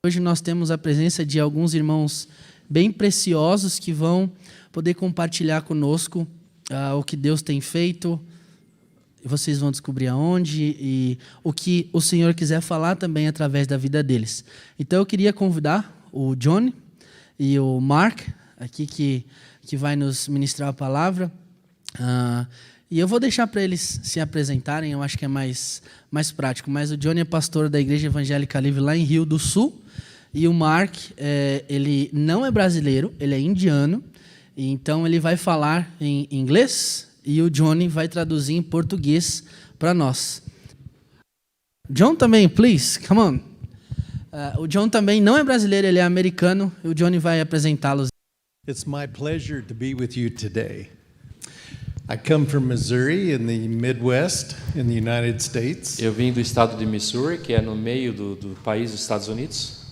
Hoje nós temos a presença de alguns irmãos bem preciosos que vão poder compartilhar conosco o que Deus tem feito. Vocês vão descobrir aonde e o que o Senhor quiser falar também através da vida deles. Então eu queria convidar o John e o Mark aqui que vai nos ministrar a palavra. E eu vou deixar para eles se apresentarem, eu acho que é mais prático. Mas o John é pastor da Igreja Evangélica Livre lá em Rio do Sul. E o Mark, ele não é brasileiro, ele é indiano. E então ele vai falar em inglês e o John vai traduzir em português para nós. John também, please, come on. O John também não é brasileiro, ele é americano. E o John vai apresentá-los. It's my pleasure to be with you today. I come from Missouri in the Midwest in the United States. Eu vim do estado de Missouri, que é no meio do país dos Estados Unidos.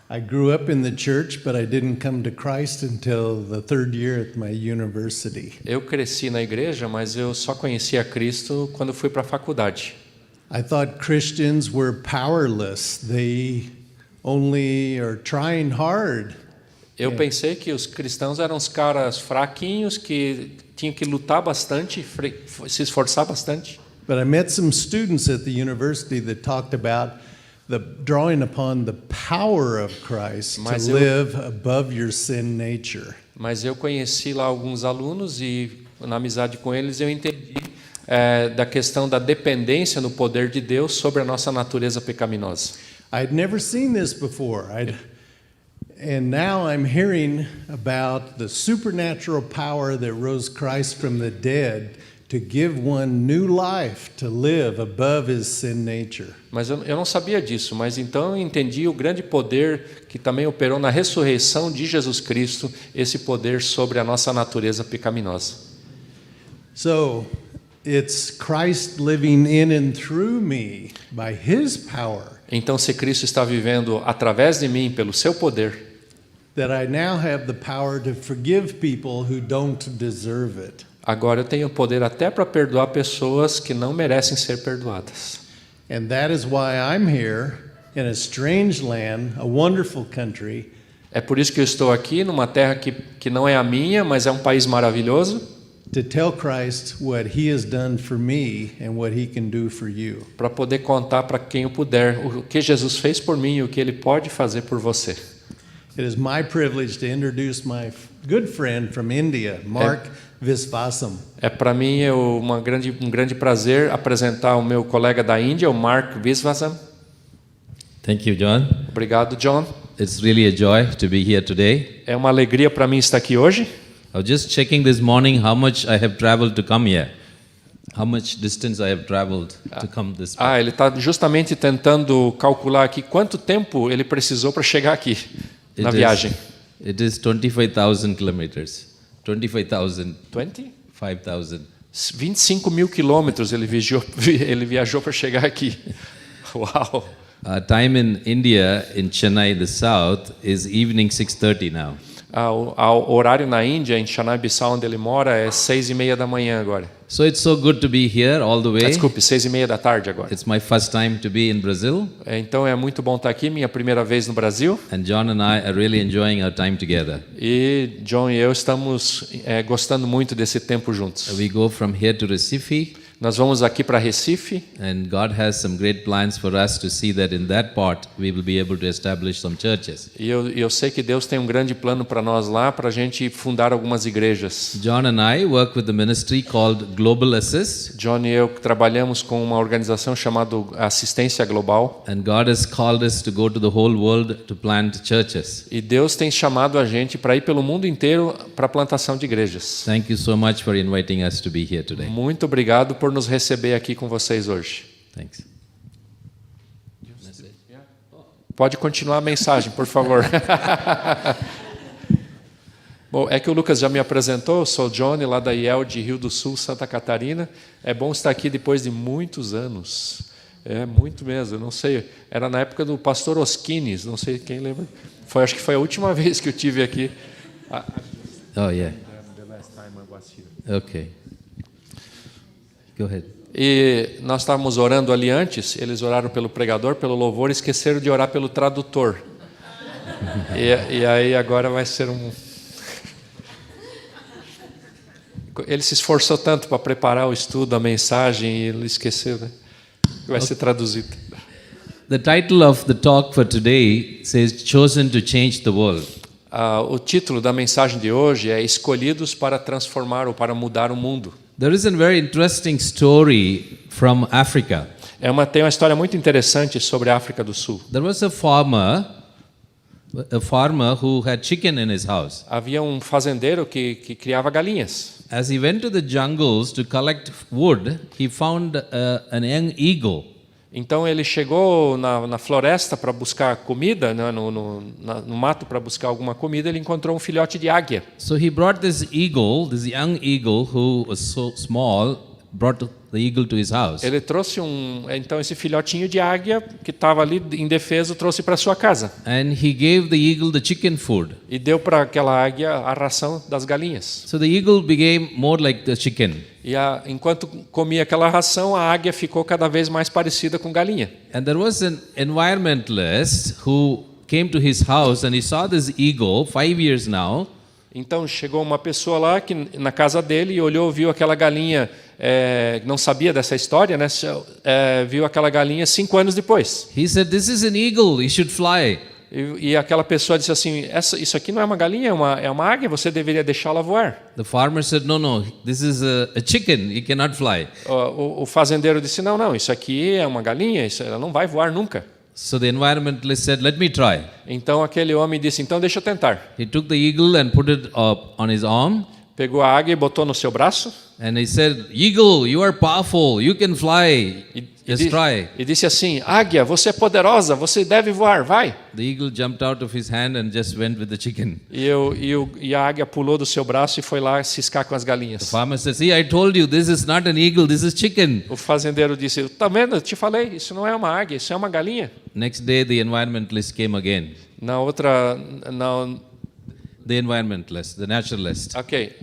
I grew up in the church, but I didn't come to Christ until the third year at my university. Eu cresci na igreja, mas eu só conheci a Cristo quando fui para a faculdade. I thought Christians were powerless. They only are trying hard. Eu pensei que os cristãos eram os caras fraquinhos que tinham que lutar bastante, se esforçar bastante. But I met some students at the university that talked about drawing upon the power of Christ to live above your sin nature. Mas eu conheci lá alguns alunos e na amizade com eles eu entendi da questão da dependência no poder de Deus sobre a nossa natureza pecaminosa. I'd never seen this before. And now I'm hearing about the supernatural power that rose Christ from the dead to give one new life to live above his sin nature. Mas eu não sabia disso, mas então eu entendi o grande poder que também operou na ressurreição de Jesus Cristo, esse poder sobre a nossa natureza pecaminosa. So, it's Christ living in and through me by his power. Então, se Cristo está vivendo através de mim pelo seu poder, that I now have the power to forgive people who don't deserve it. Agora eu tenho poder até para perdoar pessoas que não merecem ser perdoadas. And that is why I'm here in a strange land, a wonderful country. É por isso que eu estou aqui numa terra que não é a minha, mas é um país maravilhoso. To tell Christ what he has done for me and what he can do for you. Para poder contar para quem eu puder o que Jesus fez por mim e o que ele pode fazer por você. It is my privilege to introduce my good friend from India, Mark Viswasam. É para mim um grande prazer apresentar o meu colega da Índia, o Mark Viswasam. Thank you, John. Obrigado, John. It's really a joy to be here today. É uma alegria para mim estar aqui hoje. I was just checking this morning how much I have traveled to come here. How much distance I have traveled to come this way. Ele está justamente tentando calcular aqui quanto tempo ele precisou para chegar aqui na viagem. It is 25,000 kilometers. 25,000. 20? 5,000. 25 mil quilômetros ele viajou para chegar aqui. Uau! Time in India, in Chennai, the south, is evening 6:30 now. O horário na Índia, em Chennai-Bissau, onde ele mora, é 6:30 da manhã agora. So it's so good to be here all the way. Desculpe, 6:30 da tarde agora. It's my first time to be in Brazil. Então é muito bom estar aqui, minha primeira vez no Brasil. And John and I are really enjoying our time together. E John e eu estamos gostando muito desse tempo juntos. We go from here to Recife. Nós vamos aqui para Recife. And God has some great plans for us to see that in that part we will be able to establish some churches. E eu sei que Deus tem um grande plano para nós lá, para a gente fundar algumas igrejas. John and I work with the ministry called Global Assist. John e eu trabalhamos com uma organização chamada Assistência Global. And God has called us to go to the whole world to plant churches. E Deus tem chamado a gente para ir pelo mundo inteiro para a plantação de igrejas. Thank you so much for inviting us to be here today. Muito obrigado por nos receber aqui com vocês hoje. Thanks. Pode continuar a mensagem, por favor. Bom, é que o Lucas já me apresentou, eu sou o Johnny, lá da IEL de Rio do Sul, Santa Catarina. É bom estar aqui depois de muitos anos. É muito mesmo, eu não sei, era na época do pastor Oskines, não sei quem lembra. Acho que foi a última vez que eu tive aqui. Oh, yeah. Okay. Go ahead. E nós estávamos orando ali antes, eles oraram pelo pregador, pelo louvor, e esqueceram de orar pelo tradutor. E aí agora vai ser um... Ele se esforçou tanto para preparar o estudo, a mensagem, e ele esqueceu, né? Vai ser traduzido. The title of the talk for today says Chosen to Change the World. O título da mensagem de hoje é Escolhidos para transformar ou para mudar o mundo. There is a very interesting story from Africa. Tem uma história muito interessante sobre a África do Sul. There was a farmer who had chicken in his house. Havia um fazendeiro que criava galinhas. As he went to the jungles to collect wood, he found an young eagle. Então ele chegou na floresta para buscar comida, né, no mato para buscar alguma comida, ele encontrou um filhote de águia. So he brought this young eagle who was so small, brought the eagle to his house. Ele trouxe então esse filhotinho de águia que estava ali indefeso, trouxe para sua casa. And he gave the eagle the chicken food. E deu para aquela águia a ração das galinhas. So the eagle became more like the chicken. E enquanto comia aquela ração, a águia ficou cada vez mais parecida com galinha. And there was an environmentalist who came to his house and he saw this eagle, 5 years now. Então chegou uma pessoa lá que na casa dele e olhou, viu aquela galinha, não sabia dessa história, né? Viu aquela galinha 5 anos depois. He said, "This is an eagle. It should fly." E aquela pessoa disse assim: isso aqui não é uma galinha, é uma águia. Você deveria deixá-la voar. The farmer said, "No, this is a chicken. It cannot fly." O fazendeiro disse: não, isso aqui é uma galinha. Ela não vai voar nunca. So the environmentalist said, "Let me try." Então aquele homem disse: então deixa eu tentar. He took the eagle and put it on his arm. Pegou a águia e botou no seu braço. And he said, "Eagle, you are powerful. You can fly. Just try." E disse assim: águia, você é poderosa, você deve voar, vai. The eagle jumped out of his hand and just went with the chicken. E a águia pulou do seu braço e foi lá ciscar com as The galinhas. farmer said, "See, I told you, this is not an eagle. This is chicken." O fazendeiro disse: tá vendo? Eu te falei, isso não é uma águia, isso é uma galinha. Next day, the environmentalist came again. The environmentalist, the naturalist. Ok.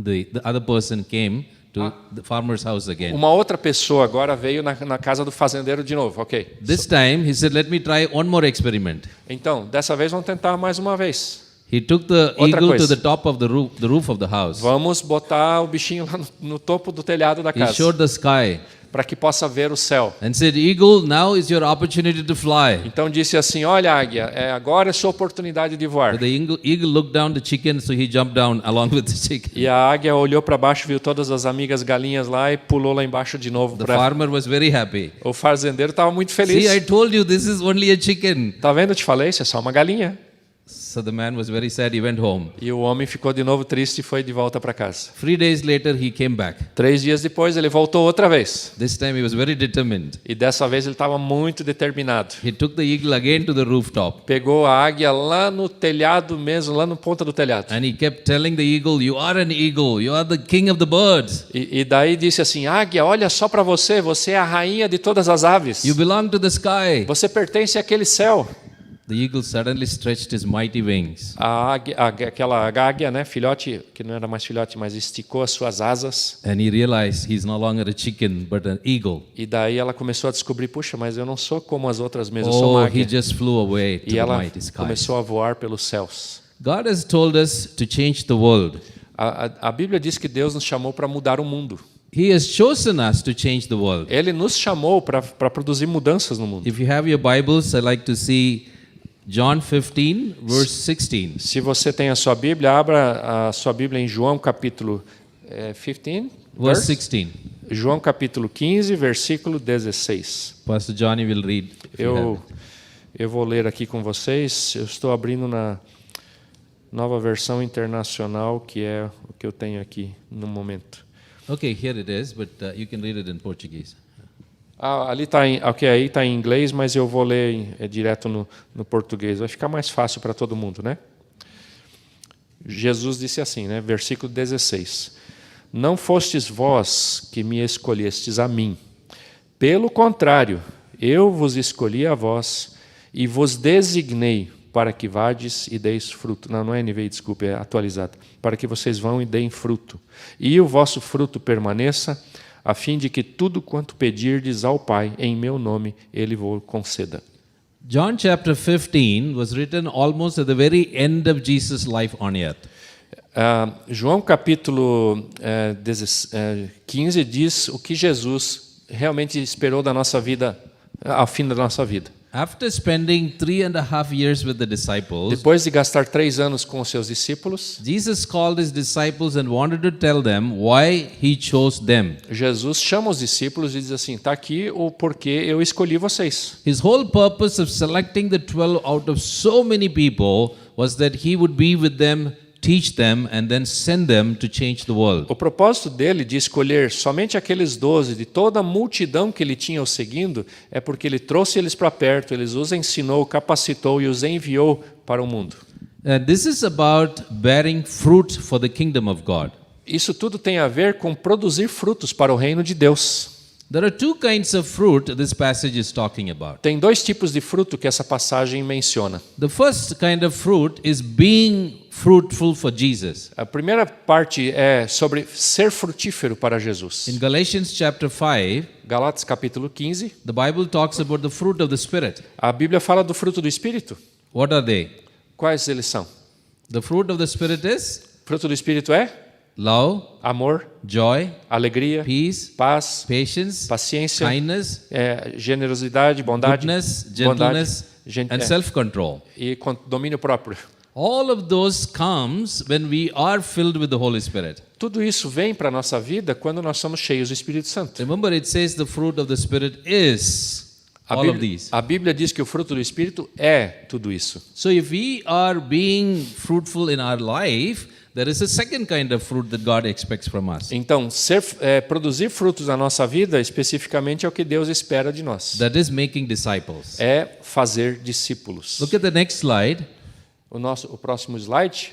The other person came to the farmer's house again. Uma outra pessoa agora veio na casa do fazendeiro de novo. Ok. This time, he said, "Let me try one more experiment." Então, dessa vez vamos tentar mais uma vez. He took the Outra eagle coisa. to the top of the roof of the house. Vamos botar o bichinho lá no topo do telhado da He casa, showed the sky para que possa ver o céu. and said, "Eagle, now is your opportunity to fly." Então disse assim: olha, águia, agora é sua oportunidade de voar. But the eagle looked down the chicken, so he jumped down along with the chicken. E a águia olhou para baixo, viu todas as amigas galinhas lá e pulou lá embaixo de novo. The farmer was very happy. O fazendeiro estava muito "See, feliz. I told you, this is only a chicken." Tá vendo? Eu te falei, isso é só uma galinha. So the man was very sad. He went home. E o homem ficou de novo triste e foi de volta para casa. 3 days later, he came back. 3 dias depois, ele voltou outra vez. This time, he was very determined. E dessa vez ele estava muito determinado. He took the eagle again to the rooftop. Pegou a águia lá no telhado mesmo, lá no ponta do telhado. And he kept telling the eagle, "You are an eagle. You are the king of the birds. E daí disse assim: águia, olha só para você, você é a rainha de todas as aves. You belong to the sky." Você pertence àquele céu. The eagle suddenly stretched his mighty wings. Aquela águia, né, filhote, que não era mais filhote, mas esticou as suas asas. And he realized he's no longer a chicken, but an eagle. E daí ela começou a descobrir: puxa, mas eu não sou como as outras mesmo, eu sou uma Oh, águia. he just flew away to E the ela mighty skies. começou a voar pelos céus. God has told us to change the world. A Bíblia diz que Deus nos chamou para mudar o mundo. He has chosen us to change the world. Ele nos chamou para produzir mudanças no mundo. If you have your Bibles, I'd like to see John 15, verse 16. Se você tem a sua Bíblia, abra a sua Bíblia em João capítulo 15, Verse 16. João capítulo 15, versículo 16. Pastor Johnny will read. If you have it. Eu vou ler aqui com vocês. Eu estou abrindo na Nova Versão Internacional, que é o que eu tenho aqui no momento. Okay, here it is, but you can read it in Portuguese. Ali está aí está em inglês, mas eu vou ler direto no português. Vai ficar mais fácil para todo mundo, né? Jesus disse assim, né? Versículo 16. Não fostes vós que me escolhestes a mim. Pelo contrário, eu vos escolhi a vós e vos designei para que vades e deis fruto. Não é NVI, desculpe, é atualizado. Para que vocês vão e deem fruto. E o vosso fruto permaneça, a fim de que tudo quanto pedirdes ao Pai em meu nome, Ele vos conceda. John chapter 15 was written almost at the very end of Jesus' life on earth. João capítulo 15 diz o que Jesus realmente esperou da nossa vida, ao fim da nossa vida. After spending 3.5 years with the disciples, Depois de gastar 3 anos com os seus discípulos, Jesus called his disciples and wanted to tell them why he chose them. Jesus chama os discípulos e diz assim: está aqui o porquê eu escolhi vocês. His whole purpose of selecting the 12 out of so many people was that he would be with them, teach them, and then send them to change the world. O propósito dele de escolher somente aqueles 12 de toda a multidão que ele tinha o seguindo é porque ele trouxe eles para perto, ele os ensinou, capacitou e os enviou para o mundo. This is about bearing fruit for the kingdom of God. Isso tudo tem a ver com produzir frutos para o reino de Deus. There are two kinds of fruit this passage is talking about. Tem 2 tipos de fruto que essa passagem menciona. The first kind of fruit is being fruitful for Jesus. A primeira parte é sobre ser frutífero para Jesus. In Galatians chapter 5, Galatas capítulo 15, the Bible talks about the fruit of the Spirit. a Bíblia fala do fruto do Espírito. What are they? Quais eles são? The fruit of the Spirit is O fruto do Espírito é love, amor, joy, alegria, peace, paz, patience, paciência, kindness, generosidade, bondade, goodness, bondade, gentleness, and self-control. e domínio próprio. All of those comes when we are filled with the Holy Spirit. Tudo isso vem para a nossa vida quando nós somos cheios do Espírito Santo. Remember, it says the fruit of the Spirit is all of these. A Bíblia diz que o fruto do Espírito é tudo isso. So if we are being fruitful in our life, there is a second kind of fruit that God expects from us. Então, produzir frutos na nossa vida, especificamente, é o que Deus espera de nós. That is making disciples. É fazer discípulos. Look at the next slide. O próximo slide.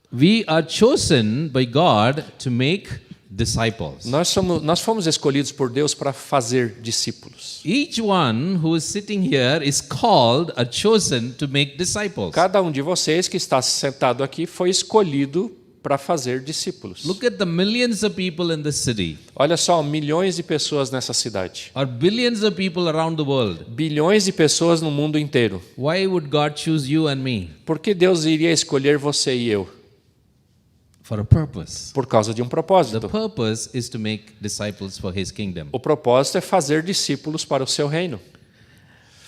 We are chosen by God to make disciples. Nós fomos escolhidos por Deus para fazer discípulos. Each one who is sitting here is called or chosen to make disciples. Cada um de vocês que está sentado aqui foi escolhido para fazer discípulos. Look at the millions of people in the city, Olha só, milhões de pessoas nessa cidade. or billions of people around the world. Bilhões de pessoas no mundo inteiro. Why would God choose you and me? Por que Deus iria escolher você e eu? For a purpose. Por causa de um The propósito. purpose is to make disciples for his kingdom. O propósito é fazer discípulos para o seu reino.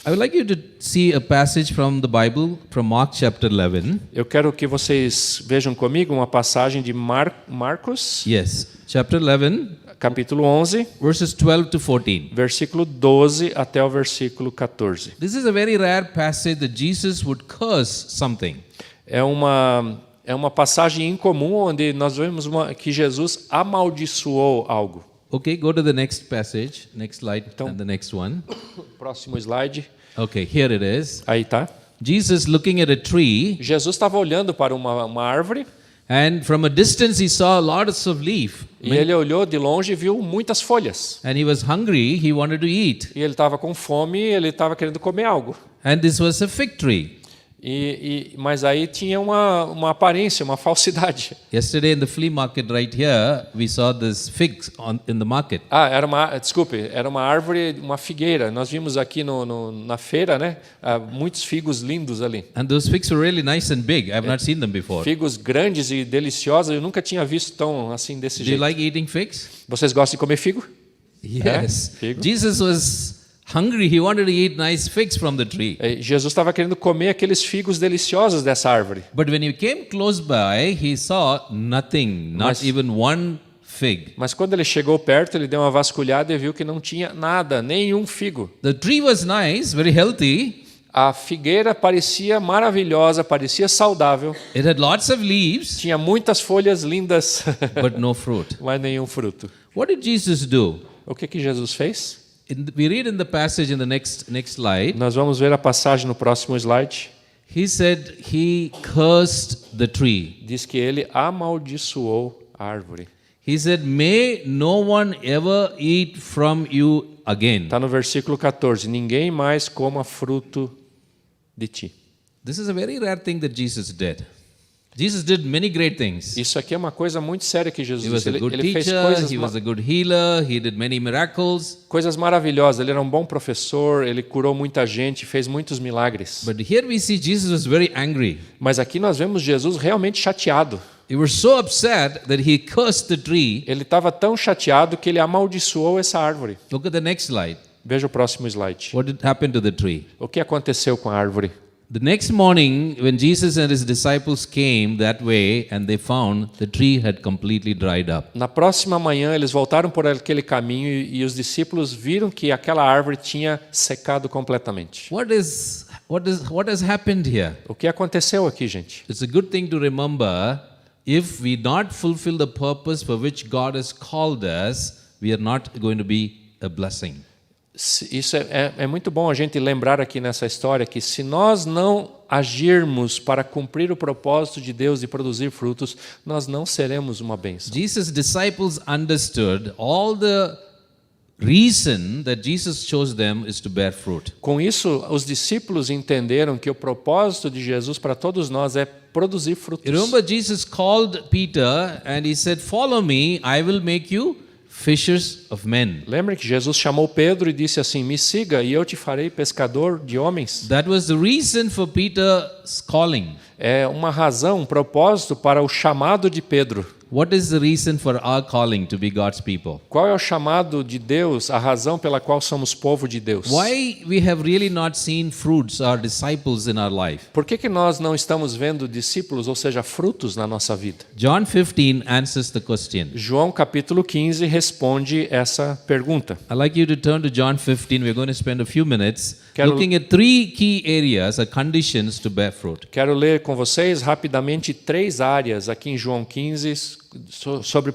I would like you to see a passage from the Bible, from Mark chapter 11. Eu quero que vocês vejam comigo uma passagem de Marcos, Yes, chapter 11, capítulo 11, verses 12 to 14. versículo 12 até o versículo 14. This is a very rare passage that Jesus would curse something. É uma passagem incomum onde nós vemos que Jesus amaldiçoou algo. Okay, go to the next passage, next slide, Então- and the next one. Próximo slide. Okay, here it is. Aí tá. Jesus looking at a tree, Jesus estava olhando para uma árvore and from a distance he saw lots of leaf. e ele olhou de longe e viu muitas folhas. And he was hungry, he wanted to eat. E ele estava com fome, ele estava querendo comer algo. And this was a fig tree. Mas aí tinha uma aparência, uma falsidade. Yesterday in the flea market right here, we saw this figs in the market. Era uma árvore, uma figueira. Nós vimos aqui na feira, né? Muitos figos lindos ali. And those figs were really nice and big. I've not seen them before. Figos grandes e deliciosos. Eu nunca tinha visto tão assim desse Do you jeito. like eating figs? Vocês gostam de comer figo? Yes. figo. Jesus was hungry. He wanted to eat nice figs from the tree. Jesus estava querendo comer aqueles figos deliciosos dessa árvore. But when he came close by, he saw nothing, not Mas- even one fig. Mas quando ele chegou perto, ele deu uma vasculhada e viu que não tinha nada, nenhum figo. The tree was nice, very healthy. A figueira parecia maravilhosa, parecia saudável, It had lots of leaves, tinha muitas folhas lindas, but no fruit. mas nenhum fruto. What did Jesus do? O que Jesus fez? We read in the passage in the next slide. Nós vamos ver a passagem no próximo slide. He said he cursed the tree. Diz que ele amaldiçoou a árvore. He said, "May no one ever eat from you again." Está no versículo 14. Ninguém mais coma fruto de ti. This is a very rare thing that Jesus did. Jesus did many great things. Isso aqui é uma coisa muito séria que He Jesus was disse. a good Ele fez teacher, he was a good healer, he did many miracles. coisas maravilhosas. Ele era um bom professor, ele curou muita gente, fez muitos milagres. But here we see Jesus was very angry. Mas aqui nós vemos Jesus realmente chateado. He was so upset that he cursed the tree. Ele estava tão chateado que ele amaldiçoou essa árvore. Look at the next slide. Veja o próximo slide. What did happen to the tree? O que aconteceu com a árvore? The next morning, when Jesus and his disciples came that way and they found the tree had completely dried up. Na próxima manhã, eles voltaram por aquele caminho e os discípulos viram que aquela árvore tinha secado completamente. What has happened here? O que aconteceu aqui, gente? It's a good thing to remember, if we not fulfill the purpose for which God has called us, we are not going to be a blessing. Isso é muito bom a gente lembrar aqui nessa história que se nós não agirmos para cumprir o propósito de Deus de produzir frutos, nós não seremos uma bênção. Jesus' disciples understood all the reason that Jesus chose them is to bear fruit. Com isso, os discípulos entenderam que o propósito de Jesus para todos nós é produzir frutos. You remember Jesus called Peter and he said, "Follow me, I will make you fishers of men." Lembra que Jesus chamou Pedro e disse assim: "Me siga e eu te farei pescador de homens." That was the reason for Peter's calling. É uma razão, um propósito para o chamado de Pedro. What is the reason for our calling to be God's people? Qual é o chamado de Deus, a razão pela qual somos povo de Deus? Why we have really not seen fruits or disciples in our life? Por que nós não estamos vendo discípulos, ou seja, frutos na nossa vida? John 15 answers the question. João capítulo 15 responde essa pergunta. I'd like you to turn to John 15. We're going to spend a few minutes Quero- looking at three key areas or conditions to bear fruit. Quero ler com vocês rapidamente 3 áreas aqui em João 15 sobre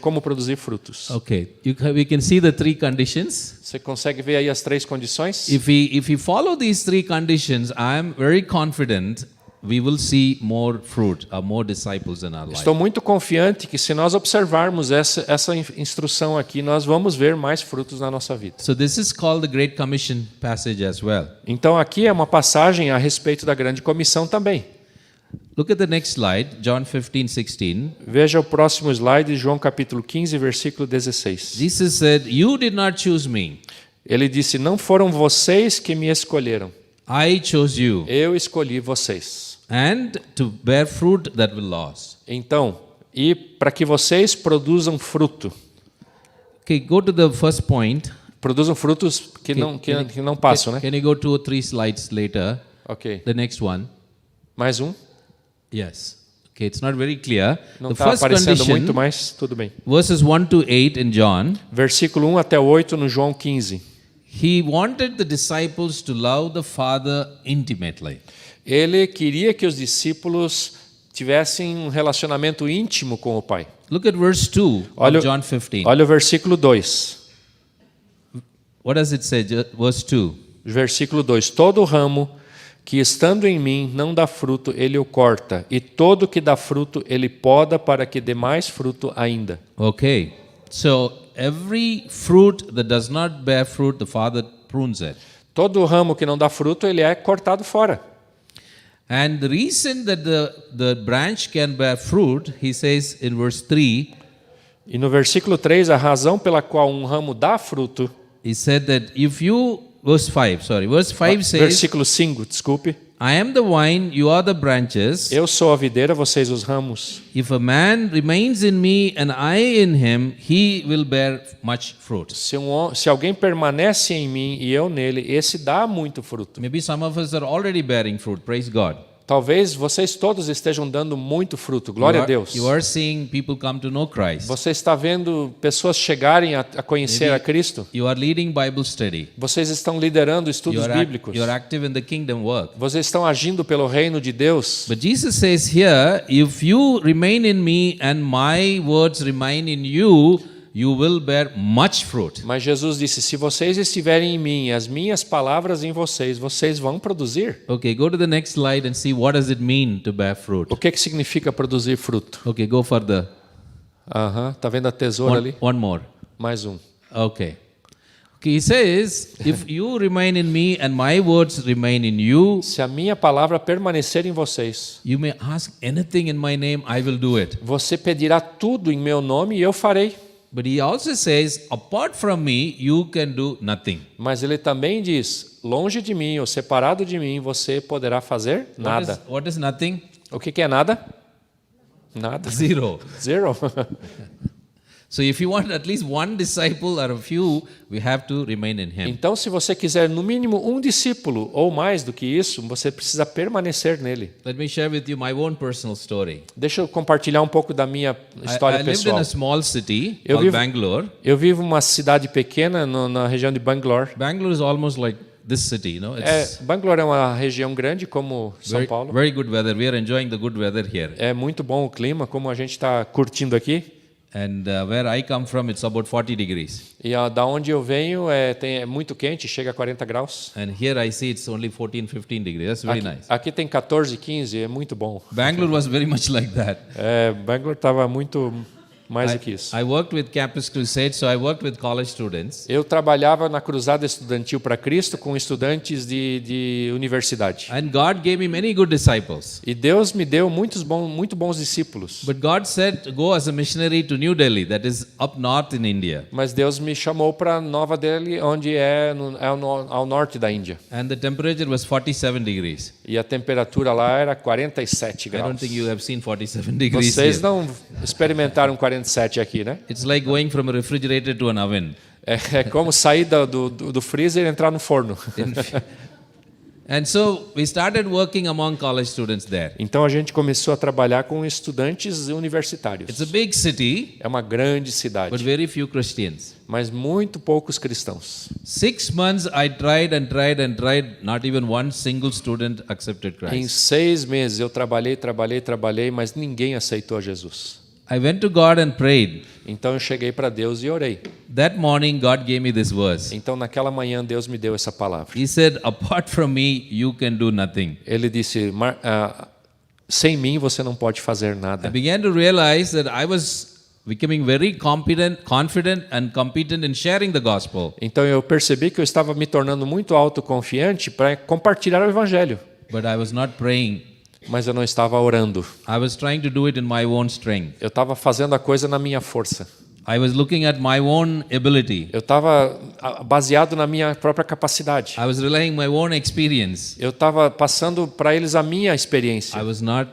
como produzir frutos. Okay, we can see the three conditions. Você consegue ver aí as 3 condições? If we follow these three conditions, I am very confident we will see more fruit or more disciples in our life. Estou muito confiante que se nós observarmos essa instrução aqui, nós vamos ver mais frutos na nossa vida. So this is called the Great Commission passage as well. Então aqui é uma passagem a respeito da grande comissão também. Look at the next slide, John 15:16. Veja o próximo slide, João capítulo 15, versículo 16. Jesus said, "You did not choose me. Ele disse: "Não foram vocês que me escolheram, I chose you, eu escolhi vocês." and to bear fruit that will last." Então, e para que vocês produzam fruto. Okay, go to the first point. Produzam frutos que não passam, né? Can you go 2 or 3 slides later? Ok. The next one. Mais um? Yes. Okay, it's not very clear. Não The está first aparecendo condition, muito, mas tudo bem. verses 1 to 8 in John, Versículo 1 até 8 no João 15. he wanted the disciples to love the Father intimately. Ele queria que os discípulos tivessem um relacionamento íntimo com o Pai. Look at verse 2 Olha, of John 15. olha o versículo 2. What does it say? Verse 2. Versículo 2. Todo ramo que estando em mim não dá fruto, ele o corta, e todo que dá fruto, ele poda para que dê mais fruto ainda. Okay. So every fruit that does not bear fruit, the Father prunes it. Todo ramo que não dá fruto, ele é cortado fora. And the reason that the branch can bear fruit, he says in verse 3, E no versículo 3, a razão pela qual um ramo dá fruto, he said that if you, verse 5 says, versículo 5, desculpe, I am the vine, you are the branches. eu sou a videira, vocês os ramos. If a man remains in me and I in him, he will bear much fruit. Se alguém permanece em mim e eu nele, esse dá muito fruto. Maybe some of us are already bearing fruit, praise God. Talvez vocês todos estejam dando muito fruto, glória a Deus. You are seeing people come to know Christ. Você está vendo pessoas chegarem a conhecer a Cristo. You are leading Bible study. Vocês estão liderando estudos bíblicos. You are active in the kingdom work. Vocês estão agindo pelo reino de Deus. But Jesus says here, if you remain in me and my words remain in you, you will bear much fruit. Mas Jesus disse: se vocês estiverem em mim e as minhas palavras em vocês, vocês vão produzir. Okay, go to the next slide and see what does it mean to bear fruit. O que significa produzir fruto? Okay, go further. Tá vendo a tesoura ali? One more. Mais um. Okay. He says, if you remain in me and my words remain in you, Se a minha palavra permanecer em vocês, you may ask anything in my name, I will do it. você pedirá tudo em meu nome e eu farei. But he also says, apart from me, you can do nothing. Mas ele também diz, longe de mim ou separado de mim, você poderá fazer nada. What is nothing? O que é nada? Nada. Zero. Zero. So if you want at least one disciple or a few, we have to remain in him. Então, se você quiser no mínimo um discípulo ou mais do que isso, você precisa permanecer nele. Let me share with you my own personal story. Deixa eu compartilhar um pouco da minha história I lived in pessoal. a small city Eu called vivo- Bangalore. Eu vivo em uma cidade pequena na região de Bangalore. Bangalore is almost like this city, you know. It's Bangalore é uma região grande como São very, Paulo. very good weather. We are enjoying the good weather here. É muito bom o clima, como a gente está curtindo aqui. And where I come from, it's about 40 degrees. E da onde eu venho é muito quente, chega a 40 graus. And here I see it's only 14, 15 degrees. That's very nice. Aqui tem 14, 15, é muito bom. Bangalore was very much like that. Bangalore estava muito mais do que isso. I worked with Campus Crusade, so I worked with college students. Eu trabalhava na Cruzada Estudantil para Cristo com estudantes de universidade. And God gave me many good disciples. E Deus me deu muito bons discípulos. But God said, go as a missionary to New Delhi, that is up north in India. Mas Deus me chamou para Nova Delhi, onde ao norte da Índia. And the temperature was 47 degrees. E a temperatura lá era 47 I don't graus. think you have seen 47 degrees Vocês here. não experimentaram 47 aqui, né? It's like going from a refrigerator to an oven. É como sair do freezer e entrar no forno. And so we started working among college students there. Então a gente começou a trabalhar com estudantes universitários. It's a big city, É uma grande but cidade, very few Christians. mas muito poucos cristãos. 6 months I tried and tried and tried, not even one single student accepted Em Christ. 6 meses eu trabalhei, mas ninguém aceitou a Jesus. I went to God and prayed. Então eu cheguei para Deus e orei. That morning God gave me this verse. Então naquela manhã Deus me deu essa palavra. He said, apart from me, you can do nothing. Ele disse, sem mim você não pode fazer I nada. began to realize that I was becoming very confident and competent in sharing the gospel. Então eu percebi que eu estava me tornando muito autoconfiante para compartilhar o evangelho, But I was not praying. mas eu não estava orando. I was trying to do it in my own strength. Eu estava fazendo a coisa na minha força. I was looking at my own ability. Eu estava baseado na minha própria capacidade. I was relying my own experience. Eu estava passando para eles a minha I experiência. was not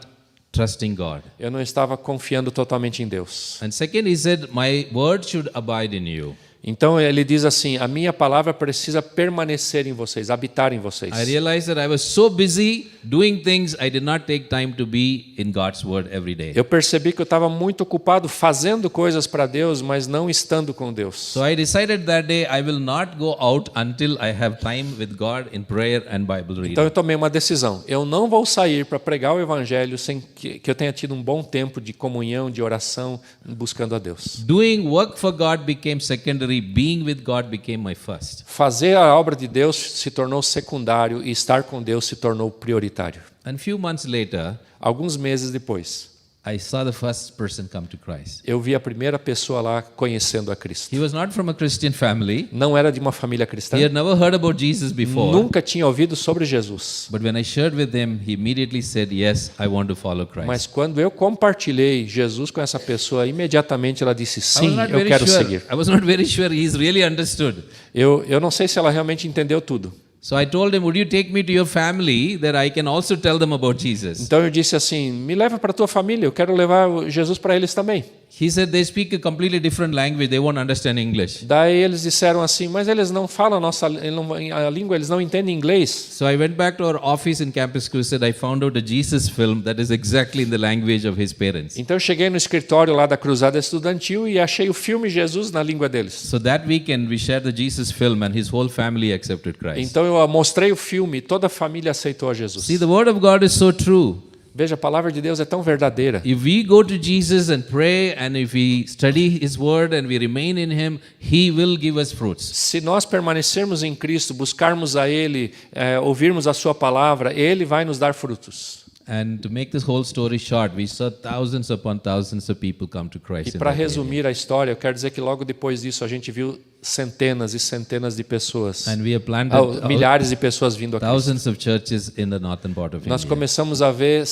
trusting God. Eu não estava confiando totalmente em Deus. And second, he said, my word should abide in you. Então ele diz assim: a minha palavra precisa permanecer em vocês, habitar em vocês. I realized that I was so busy doing things, I did not take time to be in God's word every day. Eu percebi que eu estava muito ocupado fazendo coisas para Deus, mas não estando com Deus. So I decided that day I will not go out until I have time with God in prayer and Bible reading. Então eu tomei uma decisão. Eu não vou sair para pregar o evangelho sem que eu tenha tido um bom tempo de comunhão, de oração, buscando a Deus. Doing work for God became secondary, being with God became my first. Fazer a obra de Deus se tornou secundário e estar com Deus se tornou prioritário. And few months later, Alguns meses depois, I saw the first person come to Christ. eu vi a primeira pessoa lá conhecendo a Cristo. He was not from a Christian family. Não era de uma família cristã. He had never heard about Jesus before. Nunca tinha ouvido sobre Jesus. But when I shared with him, he immediately said, yes, I want to follow Christ. Mas quando eu compartilhei Jesus com essa pessoa, imediatamente ela disse: I was sim, not eu very quero sure. seguir. I was not very sure he's really understood. Eu não sei se ela realmente entendeu tudo. So I told him, would you take me to your family that I can also tell them about Jesus? Então eu disse assim: me leva para a tua família, eu quero levar Jesus para eles também. He said they speak a completely different language. They won't understand English. Daí eles disseram assim: mas eles não falam a língua, eles não entendem inglês. So I went back to our office in Campus Crusade. I found out a Jesus film that is exactly in the language of his parents. Então eu cheguei no escritório lá da Cruzada Estudantil e achei o filme Jesus na língua deles. So that weekend we shared the Jesus film and his whole family accepted Christ. Então eu mostrei o filme e toda a família aceitou a Jesus. See, the word of God is so true. Veja, a palavra de Deus é tão verdadeira. If we go to Jesus and pray, and if we study His Word and we remain in Him, He will give us fruits. Se nós permanecermos em Cristo, buscarmos a Ele, ouvirmos a Sua palavra, Ele vai nos dar frutos. And to make this whole story short, we saw thousands upon thousands of people come to Christ. E in para that area. resumir a história, eu quero dizer que logo depois disso a gente viu centenas e centenas de pessoas. And we have planted Milhares de pessoas vindo aqui. thousands of churches in the northern part of Nós India. começamos a ver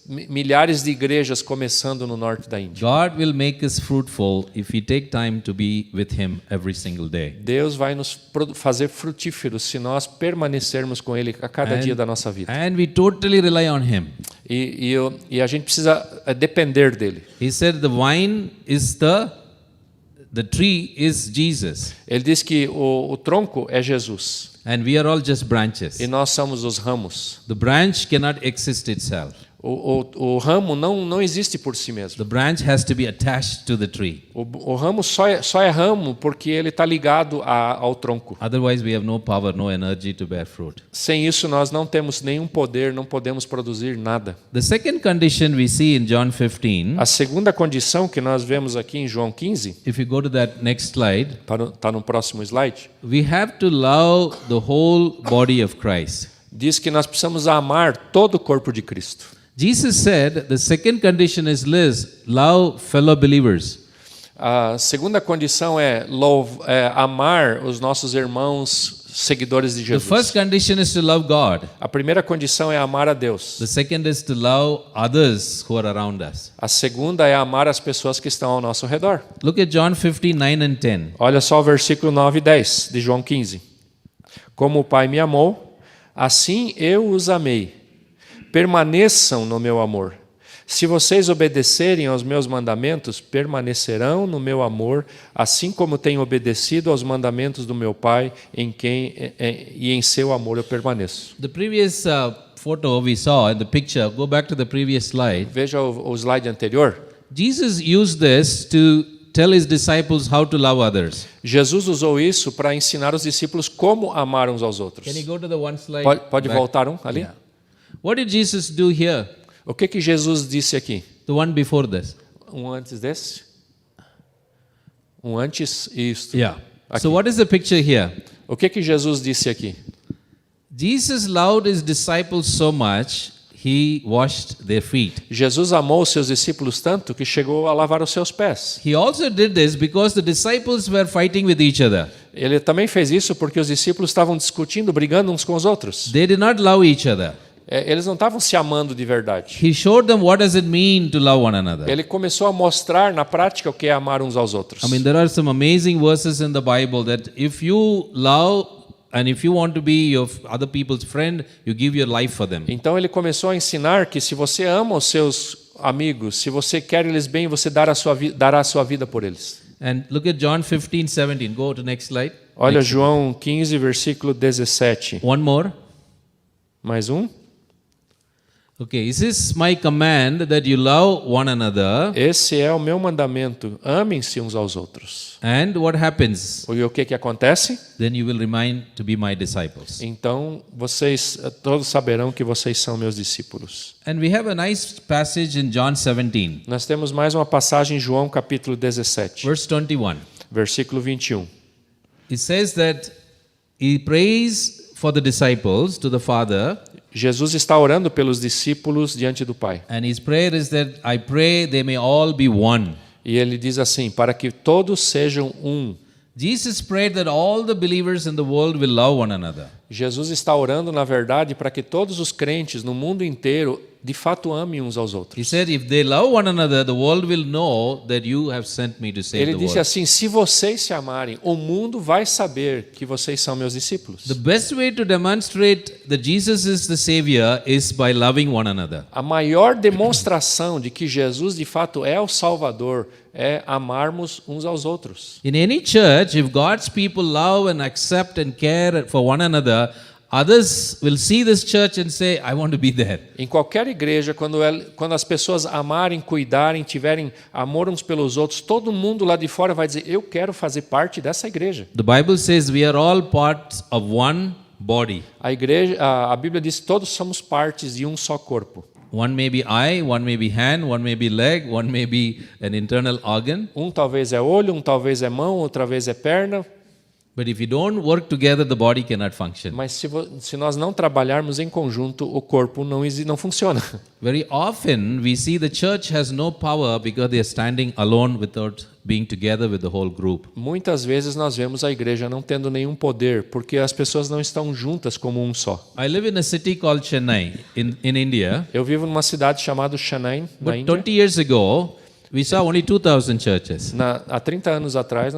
milhares de igrejas começando no norte da Índia. God will make us fruitful if we take time to be with Him every single day. Deus vai nos fazer frutíferos se nós permanecermos com Ele a cada dia da nossa vida. And we totally rely on Him. E a gente precisa depender dele. He said the vine is the tree is Jesus. Ele diz que o tronco é Jesus And we are all just branches. e nós somos os ramos. The branch cannot exist itself. O ramo não existe por si mesmo. The branch has to be attached to the tree. O ramo só é ramo porque ele está ligado ao tronco. Otherwise, we have no power, no energy to bear fruit. Sem isso, nós não temos nenhum poder, não podemos produzir nada. The second condition we see in John 15, A segunda condição que nós vemos aqui em João 15, if you go to that next slide, está no próximo slide, we have to love the whole body of Christ. diz que nós precisamos amar todo o corpo de Cristo. Jesus said the second condition is love fellow believers. A segunda condição é amar os nossos irmãos seguidores de The first Jesus. condition is to love God. A primeira condição é amar a Deus. The second is to love others who are around us. A segunda é amar as pessoas que estão ao nosso redor. Look at John 15, 9 and 10. Olha só o versículo 9 e 10 de João 15. Como o Pai me amou, assim eu os amei. Permaneçam no meu amor. Se vocês obedecerem aos meus mandamentos, permanecerão no meu amor, assim como tenho obedecido aos mandamentos do meu Pai, e em seu amor eu permaneço. The previous photo we saw in the picture, go back to the previous slide. Veja o slide anterior. Jesus used this to tell his disciples how to love others. Jesus usou isso para ensinar os discípulos como amar uns aos outros. Can you go to the one slide? Pode back? voltar ali? Yeah. What did Jesus do here? O que Jesus disse aqui? The one before this. Antes desse? Antes isto. Yeah. Aqui. So what is the picture here? O que Jesus disse aqui? Jesus loved his disciples so much, he washed their feet. Jesus amou os seus discípulos tanto que chegou a lavar os seus pés. He also did this because the disciples were fighting with each other. Ele também fez isso porque os discípulos estavam discutindo, brigando uns com os outros. They did not love each other. Eles não estavam se amando de verdade. He showed them what does it mean to love one another. Ele começou a mostrar na prática o que é amar uns aos outros. I mean, there are some amazing verses in the Bible that if you love and if you want to be your other people's friend, you give your life for them. Então ele começou a ensinar que se você ama os seus amigos, se você quer eles bem, você dará a sua vida por eles. And look at John 15, 17. Go to next slide. Olha João 15, versículo 17. One more. Mais um. Okay, this is my command that you love one another. Esse é o meu mandamento. Amem-se uns aos outros. And what happens? E o que acontece? Then you will remain to be my disciples. Então vocês todos saberão que vocês são meus discípulos. And we have a nice passage in John 17, Nós temos mais uma passagem em João capítulo 17, verse 21. versículo 21. It says that he prays for the disciples to the Father, Jesus está orando pelos discípulos diante do Pai. and his prayer is that I pray they may all be one. E ele diz assim, para que todos sejam um. Jesus prayed that all the believers in the world will love one another. Jesus está orando, na verdade, para que todos os crentes no mundo inteiro de fato amem uns aos He outros. said, if they love one another, the world will know that you have sent me to save Ele the disse world. assim, se vocês se amarem, o mundo vai saber que vocês são meus discípulos. The best way to demonstrate that Jesus is the Savior is by loving one another. A maior demonstração de que Jesus de fato é o Salvador é amarmos uns aos outros. In any church, if God's people love and accept and care for one another, others will see this church and say, I want to be there. Em qualquer igreja, quando as pessoas amarem, cuidarem, tiverem amor uns pelos outros, todo mundo lá de fora vai dizer, eu quero fazer parte dessa igreja. The Bible says we are all parts of one body. A Bíblia diz que todos somos partes de um só corpo. One may be eye, one may be hand, one may be leg, one may be an internal organ. Um talvez é olho, um talvez é mão, outra vez é perna. But if you don't work together, the body cannot function. Mas se nós não trabalharmos em conjunto, o corpo não funciona. Very often we see the church has no power because they are standing alone without being together with the whole group. Muitas vezes nós vemos a igreja não tendo nenhum poder, porque as pessoas não estão juntas como um só. I live in a city called Chennai in India. Eu vivo numa cidade chamada Chennai, na But Índia. 20 years ago, we saw only 2,000 churches. Há 30 anos atrás,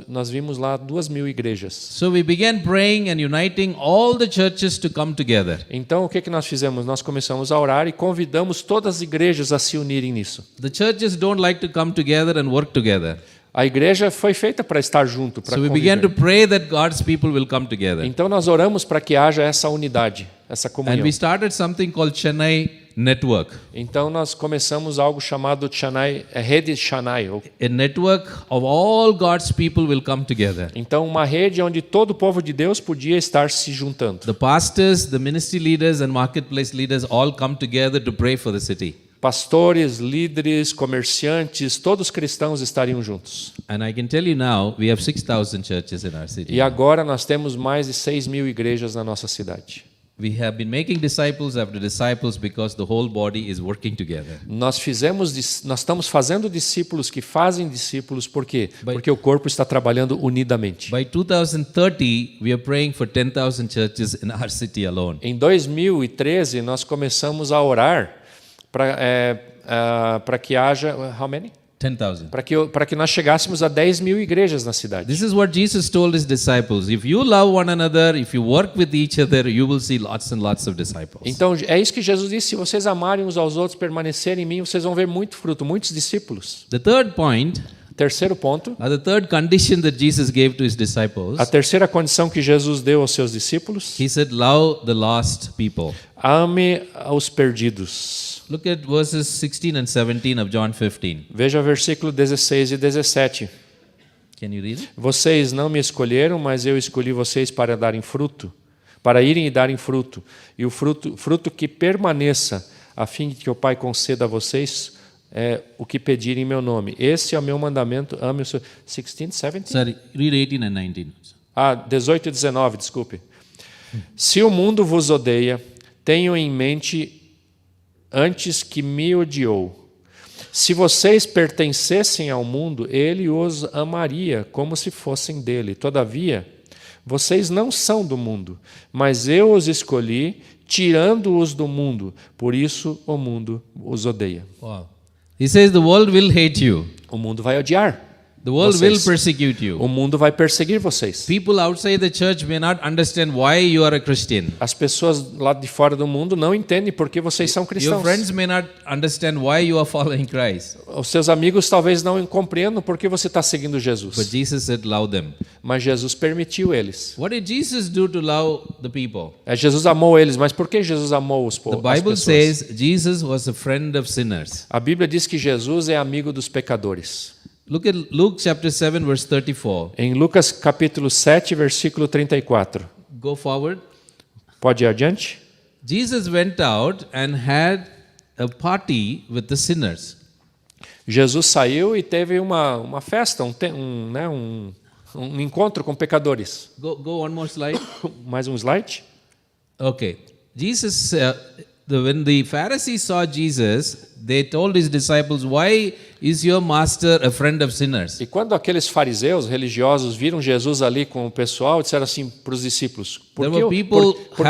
nós vimos lá 2.000 igrejas. So we began praying and uniting all the churches to come together. Então, o que nós fizemos? Nós começamos a orar e convidamos todas as igrejas a se unirem nisso. The churches don't like to come together and work together. A igreja foi feita para estar junto, para So we began to conviver. pray that God's people will come together. Então, nós oramos para que haja essa unidade, essa And comunhão. we started something called Chennai Network, Então, nós começamos algo chamado Chennai, Rede Chennai. a network of all God's people will come together. Então, uma rede onde todo o povo de Deus podia estar se juntando. The pastors, the ministry leaders, and marketplace leaders all come together to pray for the city. Pastores, líderes, comerciantes, todos cristãos estariam juntos. And I can tell you now, we have 6,000 churches in our city. E agora nós temos mais de 6.000 igrejas na nossa cidade. We have been making disciples after disciples because the whole body is working together. Nós estamos fazendo discípulos que fazem discípulos, por quê? Porque o corpo está trabalhando unidamente. By 2030, we are praying for 10,000 churches in our city alone. Em 2013, nós começamos a orar para que haja... How many? 10,000. Para que nós chegássemos a 10.000 igrejas na cidade. This is what Jesus told his disciples. If you love one another, if you work with each other, you will see lots and lots of disciples. Então, é isso que Jesus disse: se vocês amarem uns aos outros, permanecerem em mim, vocês vão ver muito fruto, muitos discípulos. The third point, Terceiro ponto, the third condition that Jesus gave to his disciples, a terceira condição que Jesus deu aos seus discípulos: he said, love the lost people. ame aos perdidos. Look at verses 16 and 17 of John 15. Veja versículo 16 e 17. Can you read it? Vocês não me escolheram, mas eu escolhi vocês para darem fruto, para irem e darem fruto, e o fruto que permaneça, a fim de que o Pai conceda a vocês o que pedirem em meu nome. Esse é o meu mandamento, ame o seu... 16, 17? Sorry, read 18 and 19. 18 e 19, desculpe. Se o mundo vos odeia, tenham em mente antes que me odiou. Se vocês pertencessem ao mundo, ele os amaria como se fossem dele. Todavia, vocês não são do mundo, mas eu os escolhi, tirando-os do mundo. Por isso o mundo os odeia. Wow. He says the world will hate you. O mundo vai odiar. The world Vocês. will persecute you. O mundo vai perseguir vocês. People outside the church may not understand why you are a Christian. As pessoas lá de fora do mundo não entendem por que vocês são Your cristãos. friends may not understand why you are following Christ. Os seus amigos talvez não compreendam por que você está seguindo But Jesus. Jesus said, love them. Mas Jesus permitiu eles. What did Jesus do to love the people? Jesus amou eles, mas por que Jesus amou The as Bible pessoas? says Jesus was a friend of sinners. A Bíblia diz que Jesus é amigo dos pecadores. Look at Luke chapter 7 verse 34. Em Lucas capítulo 7, versículo 34. Go forward. Pode ir adiante? Jesus went out and had a party with the sinners. Jesus saiu e teve uma festa, um encontro com pecadores. Go one more slide. Mais um slide? Okay. Jesus, when the Pharisees saw Jesus, they told his disciples, why is your master a friend of sinners? E quando aqueles fariseus religiosos viram Jesus ali com o pessoal, disseram assim para os discípulos: por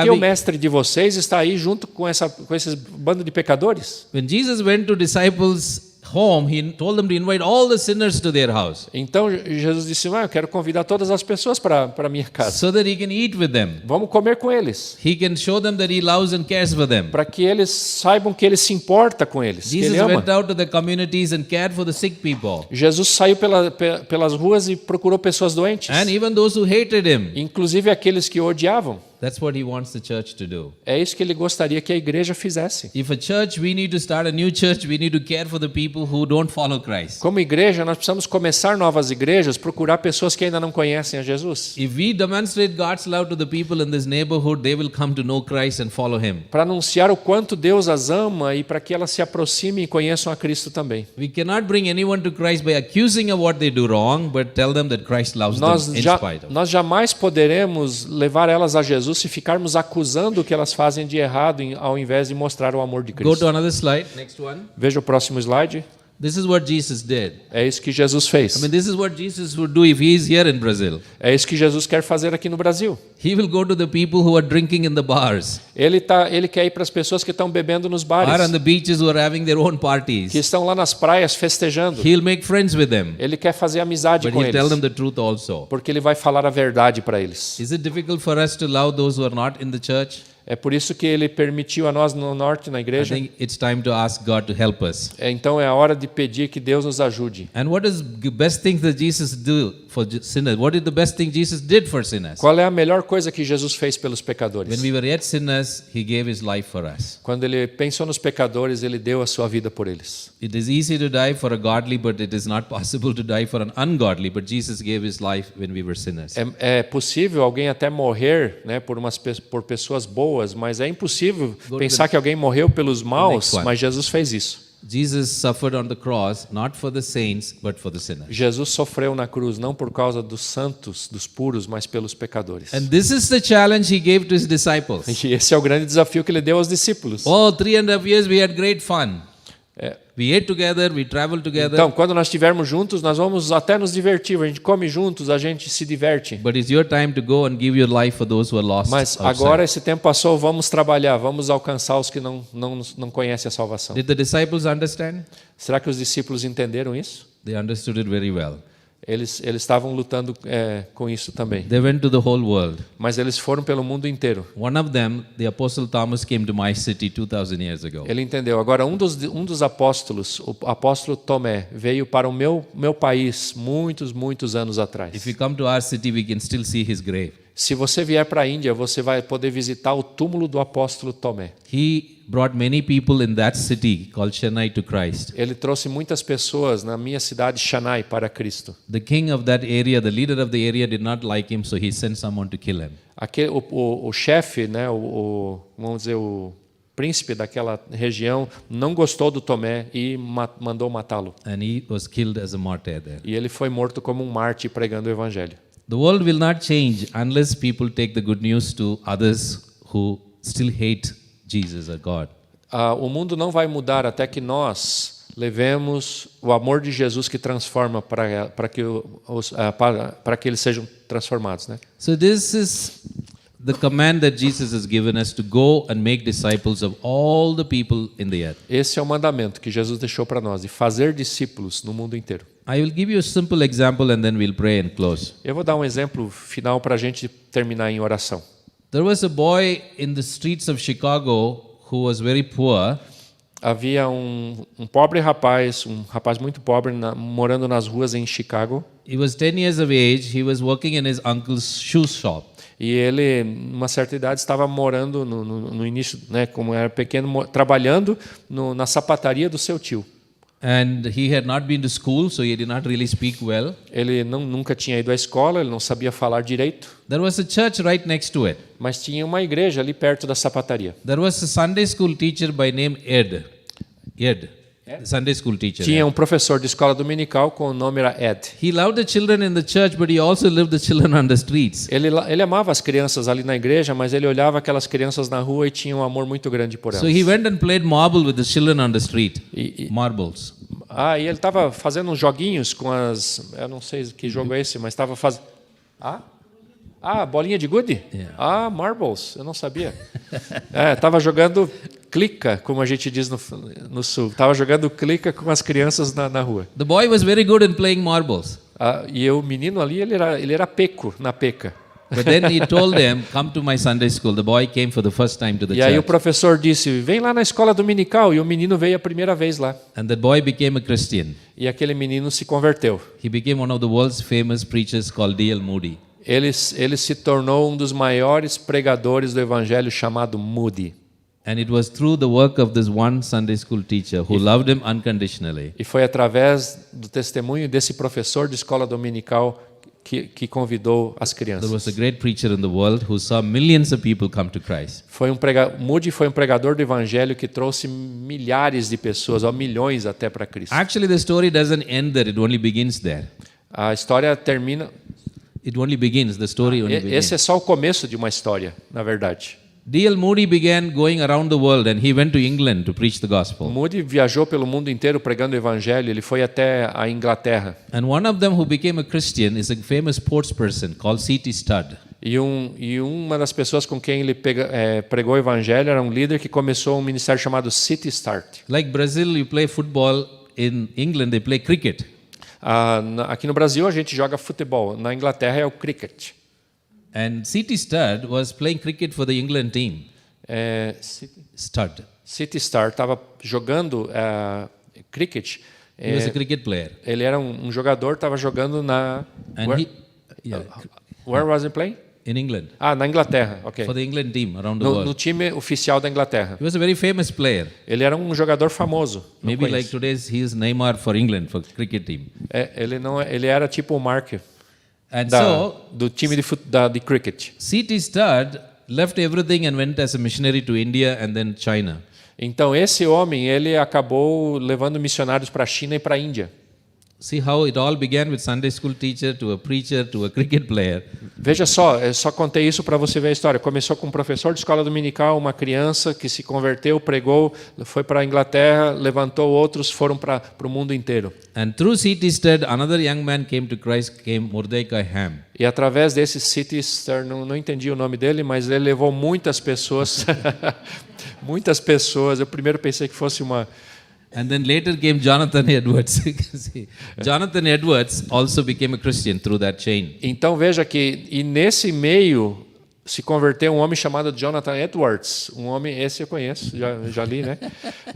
que o mestre de vocês está aí junto com esse bando de pecadores? When Jesus went to disciples' home, he told them to invite all the sinners to their house Então Jesus disse: eu quero convidar todas as pessoas para a minha casa. so that he can eat with them. Vamos comer com eles, He can show them that he loves and cares for them. para que eles saibam que ele se importa com eles, que Jesus ele ama. went out to the communities and cared for the sick people, Jesus saiu pelas ruas e procurou pessoas doentes, and even those who hated him. inclusive aqueles que o odiavam. That's what he wants the church to do. É isso que ele gostaria que a igreja fizesse. If a church, we need to start a new church, we need to care for the people who don't follow Christ. Como igreja, nós precisamos começar novas igrejas, procurar pessoas que ainda não conhecem a Jesus. If we demonstrate God's love to the people in this neighborhood, they will come to know Christ and follow him. Para anunciar o quanto Deus as ama e para que elas se aproximem e conheçam a Cristo também. We cannot bring anyone to Christ by accusing of what they do wrong, but tell them that Christ loves them in spite of. Nós jamais poderemos levar elas a Jesus se ficarmos acusando o que elas fazem de errado ao invés de mostrar o amor de Go Cristo. to another slide, next one. Veja o próximo slide. This is what Jesus did. É isso que Jesus fez. I mean, this is what Jesus would do if he is here in Brazil. É isso que Jesus quer fazer aqui no Brasil. He will go to the people who are drinking in the bars, Ele quer ir para as pessoas que estão bebendo nos or on bares, the beaches who are having their own que parties. estão lá nas praias festejando. He'll make friends with them, Ele quer fazer amizade but com he'll tell them eles, the truth also. porque ele vai falar a verdade para eles. Is it difficult for us to love those who are not in the church? É por isso que ele permitiu a nós no norte, na I igreja. think it's time to ask God to help us. Então é a hora de pedir que Deus nos ajude. And what is the best thing that Jesus do for sinners? What is the best thing Jesus did for sinners? Qual é a melhor coisa que Jesus fez pelos pecadores? When we were yet sinners, he gave his life for us. Quando ele pensou nos pecadores, ele deu a sua vida por eles. It is easy to die for a godly, but it is not possible to die for an ungodly. But Jesus gave his life when we were sinners. É possível alguém até morrer, né, por pessoas boas, mas é impossível pensar que alguém morreu pelos maus, next one. mas Jesus fez isso. Jesus suffered on the cross, not for the saints, but for the sinners. Jesus sofreu na cruz não por causa dos santos, dos puros, mas pelos pecadores. And this is the challenge he gave to his disciples. E esse é o grande desafio que ele deu aos discípulos. Oh, 3.5 years we had great fun. É. We ate together, we traveled together. Então, quando nós estivermos juntos, nós vamos até nos divertir. A gente come juntos, a gente se diverte. But it's your time to go and give your life for those who are lost. Mas outside. agora esse tempo passou, vamos trabalhar, vamos alcançar os que não conhecem a salvação. Did the disciples understand? Será que os discípulos entenderam isso? They understood it very well. Eles estavam lutando com isso também. They went to the whole world. Mas eles foram pelo mundo inteiro. One of them, the Apostle Thomas, came to my city 2,000 years ago. Ele entendeu. Agora, um dos apóstolos, o apóstolo Tomé, veio para o meu país muitos anos atrás. If you come to our city, we can still see his grave. Se você vier para a Índia, você vai poder visitar o túmulo do apóstolo Tomé. He brought many people in that city called Chennai to Christ. Ele trouxe muitas pessoas na minha cidade, Chennai, para Cristo. The king of that area, the leader of the area, did not like him, so he sent someone to kill him. O chefe, né, vamos dizer, o príncipe daquela região, não gostou do Tomé e mandou matá-lo. And he was killed as a martyr there. E ele foi morto como um mártir pregando o evangelho. The world will not change unless people take the good news to others who still hate Jesus or God. O mundo não vai mudar até que nós levemos o amor de Jesus que transforma para que eles sejam transformados, né? So this is the command that Jesus has given us to go and make disciples of all the people in the earth. Esse é o mandamento que Jesus deixou para nós, de fazer discípulos no mundo inteiro. I will give you a simple example and then we'll pray and close. Eu vou dar um exemplo final para a gente terminar em oração. There was a boy in the streets of Chicago who was very poor. Havia um pobre rapaz, um rapaz muito pobre, morando nas ruas em Chicago. He was 10 years of age. He was working in his uncle's shoe shop. E ele, numa certa idade, estava morando no início, né, como era pequeno, trabalhando na sapataria do seu tio. And he had not been to school, so he did not really speak well. Ele nunca tinha ido à escola, ele não sabia falar direito. There was a church right next to it. Mas tinha uma igreja ali perto da sapataria. There was a Sunday school teacher by name Ed. Sunday school teacher. Tinha um professor de escola dominical com o nome era Ed. He loved the children in the church, but he also loved the children on the streets. Ele amava as crianças ali na igreja, mas ele olhava aquelas crianças na rua e tinha um amor muito grande por elas. So he went and played marble with the children on the street. Marbles. E ele estava fazendo uns joguinhos com eu não sei que jogo é esse, mas estava fazendo... bolinha de gude? Yeah. Marbles, eu não sabia. Estava jogando clica, como a gente diz no sul. Estava jogando clica com as crianças na rua. The boy was very good in playing marbles. E o menino ali, ele era peco na peca. But then he told them, come to my Sunday school. The boy came for the first time to the E aí o church. professor disse, vem lá na escola dominical. E o menino veio a primeira vez lá. And that boy became a Christian. E aquele menino se converteu. He became one of the world's famous preachers called D.L. Moody. ele se tornou um dos maiores pregadores do evangelho chamado Moody. And it was through the work of this one Sunday school teacher who loved him unconditionally. E foi através do testemunho desse professor de escola dominical que convidou as There was crianças. a great preacher in the world who saw millions of people come to Christ. Moody foi um pregador do evangelho que trouxe milhares de pessoas, ou milhões até para Cristo. Actually, the story doesn't end there, it only begins there. A história termina. It only begins, the story only begins. Esse é só o começo de uma história, na verdade. D.L. Moody began going around the world and he went to England to preach the gospel. Moody viajou pelo mundo inteiro pregando o evangelho. Ele foi até a Inglaterra. And one of them who became a Christian is a famous sports person called C.T. Studd. E uma das pessoas com quem ele pregou o evangelho era um líder que começou um ministério chamado City Start. Like Brazil, you play football. In England, they play cricket. Aqui no Brasil a gente joga futebol. Na Inglaterra é o cricket. And C.T. Studd was playing cricket for the England team. Studd. City Start estava jogando cricket. He was a cricket player. Ele era um jogador, estava jogando na. And Where was he playing? in England. Na Inglaterra, ok. For the England team around the No world. time oficial da Inglaterra. He was a very famous player. Ele era um jogador famoso. Não Maybe like conheço. today's, he is Neymar for England, for cricket team. Ele era tipo o Mark And so, do time de cricket. C.T. Studd left everything and went as a missionary to India and then China. Então esse homem ele acabou levando missionários para a China e para a Índia. See how it all began with Sunday school teacher to a preacher to a cricket player. Veja só, eu só contei isso para você ver a história. Começou com um professor de escola dominical, uma criança que se converteu, pregou, foi para a Inglaterra, levantou outros, foram para o mundo inteiro. And through C.T. Studd, another young man came to Christ, came Mordecai Ham. E através desse City Star, não entendi o nome dele, mas ele levou muitas pessoas, muitas pessoas. Eu primeiro pensei que fosse uma... And then later came Jonathan Edwards. See, Jonathan Edwards also became a Christian through that chain. Então veja que e nesse meio se converteu um homem chamado Jonathan Edwards, um homem esse eu conheço, já li, né?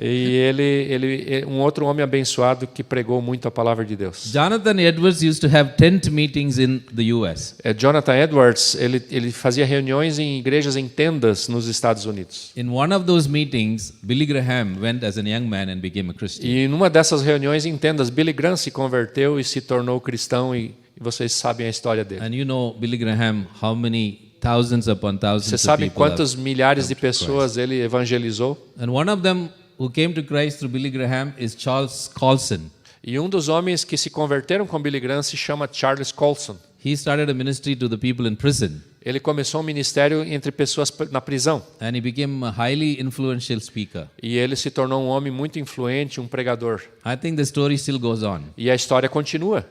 E ele um outro homem abençoado que pregou muito a palavra de Deus. Jonathan Edwards used to have tent meetings in the U.S. Jonathan Edwards ele fazia reuniões em igrejas em tendas nos Estados Unidos. In one of those meetings, Billy Graham went as a young man and became a Christian. E numa dessas reuniões em tendas, Billy Graham se converteu e se tornou cristão e vocês sabem a história dele. And you know, Billy Graham, how many thousands upon thousands Você of sabe people quantos have milhares de come to pessoas ele evangelizou? Christ. And one of them who came to Christ through Billy Graham is Charles Colson. E um dos homens que se converteram com Billy Graham se chama Charles Colson. He started a ministry to the people in prison. Ele começou um ministério entre pessoas na prisão. And he became a highly influential speaker. E ele se tornou um homem muito influente, um pregador. I think the story still goes on. E a história continua.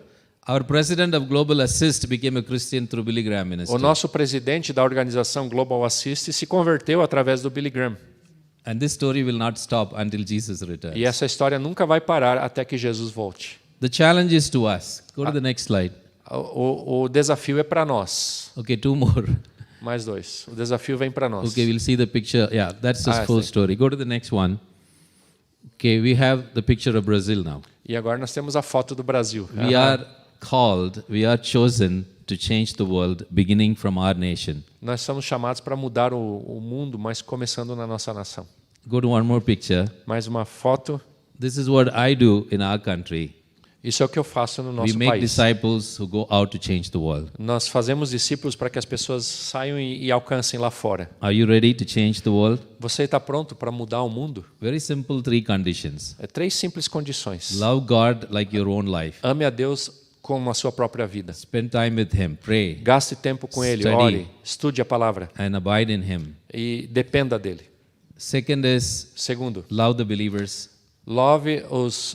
Our president of Global Assist became a Christian through Billy Graham O ministry. nosso presidente da organização Global Assist se converteu através do Billy Graham. And this story will not stop until Jesus returns. E essa história nunca vai parar até que Jesus volte. The challenge is to us. Go to the next slide. O desafio é para nós. Okay, two more. Mais dois. O desafio vem para nós. Okay, we'll see the picture. Yeah, that's the I full see. story. Go to the next one. Okay, we have the picture of Brazil now. E agora nós temos a foto do Brasil. We are called, we are chosen to change the world, beginning from our nation. Nós somos chamados para mudar o mundo, mas começando na nossa nação. Go to one more picture. Mais uma foto. This is what I do in our country. Isso é o que eu faço no We nosso make país. disciples who go out to change the world. Nós fazemos discípulos para que as pessoas saiam e alcancem lá fora. Are you ready to change the world? Você está pronto para mudar o mundo? Very simple, three conditions. Três simples condições. Love God like your own life. Ame a Deus como a sua própria vida. Spend time with Him. Pray Gaste tempo com Ele, Study. ore, estude a palavra and abide in Him. e dependa dele. Second is Segundo, love the believers. love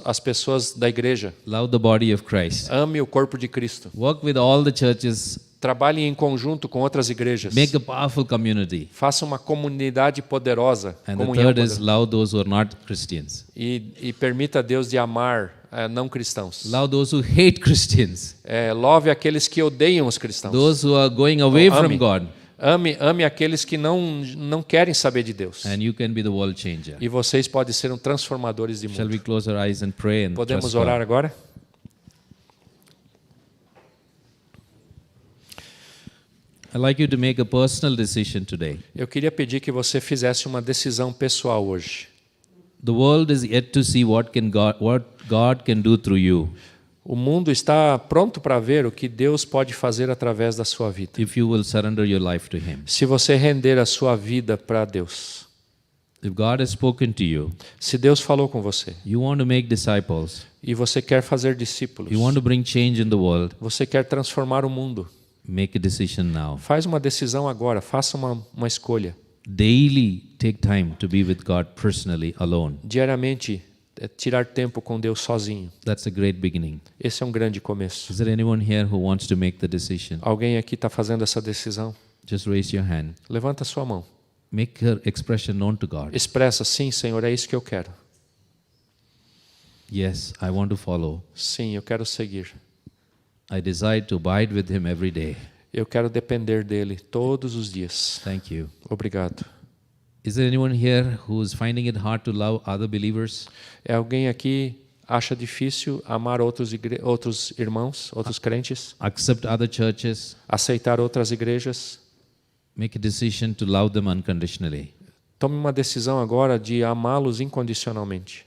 as pessoas da igreja. Love the body of Christ. Ame o corpo de Cristo. Work with all the churches. Trabalhe em conjunto com outras igrejas. Make a powerful community. Faça uma comunidade poderosa. And the comunhão third is poderosa. love those who are not Christians. E permita a Deus de amar não cristãos. Love those who hate Christians. Love aqueles que odeiam os cristãos. Those who are going away Ame. from God. Ame aqueles que não querem saber de Deus. And you can be the world changer. E vocês podem ser transformadores de Shall mundo. we close our eyes and pray and Podemos trust orar God? agora? I'd like you to make a personal decision today. Eu queria pedir que você fizesse uma decisão pessoal hoje. The world is yet to see what God can do through you O mundo está pronto para ver o que Deus pode fazer através da sua vida. if you will surrender your life to Him. Se você render a sua vida para Deus. If God has spoken to you, Se Deus falou com você you want to make disciples, e você quer fazer discípulos, you want to bring change in the world, você quer transformar o mundo, make a decision now. faz uma decisão agora, faça uma escolha. Daily take time to be with God personally, alone. Diariamente, tirar tempo com Deus sozinho. That's a great beginning. Esse é um grande começo. Is there anyone here who wants to make the decision? Alguém aqui está fazendo essa decisão? Just raise your hand. Levanta a sua mão. Make your expression known to God. Expressa, sim, Senhor, é isso que eu quero. Yes, I want to follow. Sim, eu quero seguir. I desire to abide with Him every day. Eu quero depender dele todos os dias. Thank you. Obrigado. Is there anyone here who is finding it hard to love other believers? É alguém aqui acha difícil amar outros irmãos, outros crentes, Accept other churches? aceitar outras igrejas? Make a decision to love them unconditionally. Tome uma decisão agora de amá-los incondicionalmente.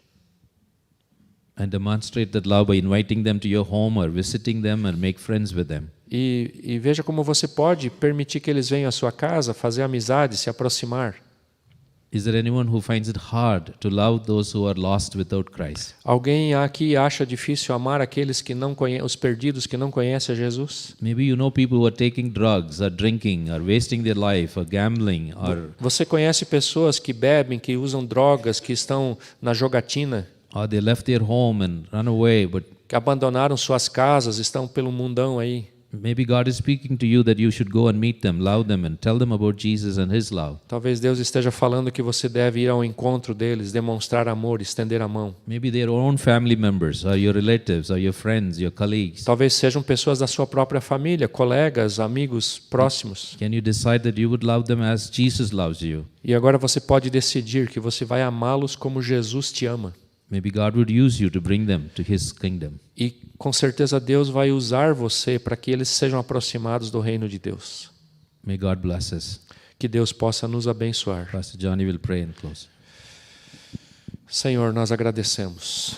And demonstrate that love by inviting them to your home or visiting them and make friends with them. E veja como você pode permitir que eles venham à sua casa, fazer amizade, se aproximar. Is there anyone who finds it hard to love those who are lost without Christ? Alguém aqui acha difícil amar aqueles que não conhecem, os perdidos que não conhecem a Jesus? Maybe you know people who are taking drugs or drinking or wasting their life or gambling or Você conhece pessoas que bebem, que usam drogas, que estão na jogatina, they left their home and run away, but que abandonaram suas casas, estão pelo mundão aí. maybe God is speaking to you that you should go and meet them, love them and tell them about Jesus and His love. Talvez Deus esteja falando que você deve ir ao encontro deles, demonstrar amor, estender a mão. Maybe their own family members or your relatives or your friends, your colleagues. Talvez sejam pessoas da sua própria família, colegas, amigos próximos. Can you decide that you would love them as Jesus loves you? E agora você pode decidir que você vai amá-los como Jesus te ama. Maybe God would use you to bring them to His kingdom. E com certeza Deus vai usar você para que eles sejam aproximados do reino de Deus. May God bless us. Que Deus possa nos abençoar. Pastor Johnny will pray and close. Senhor, nós agradecemos.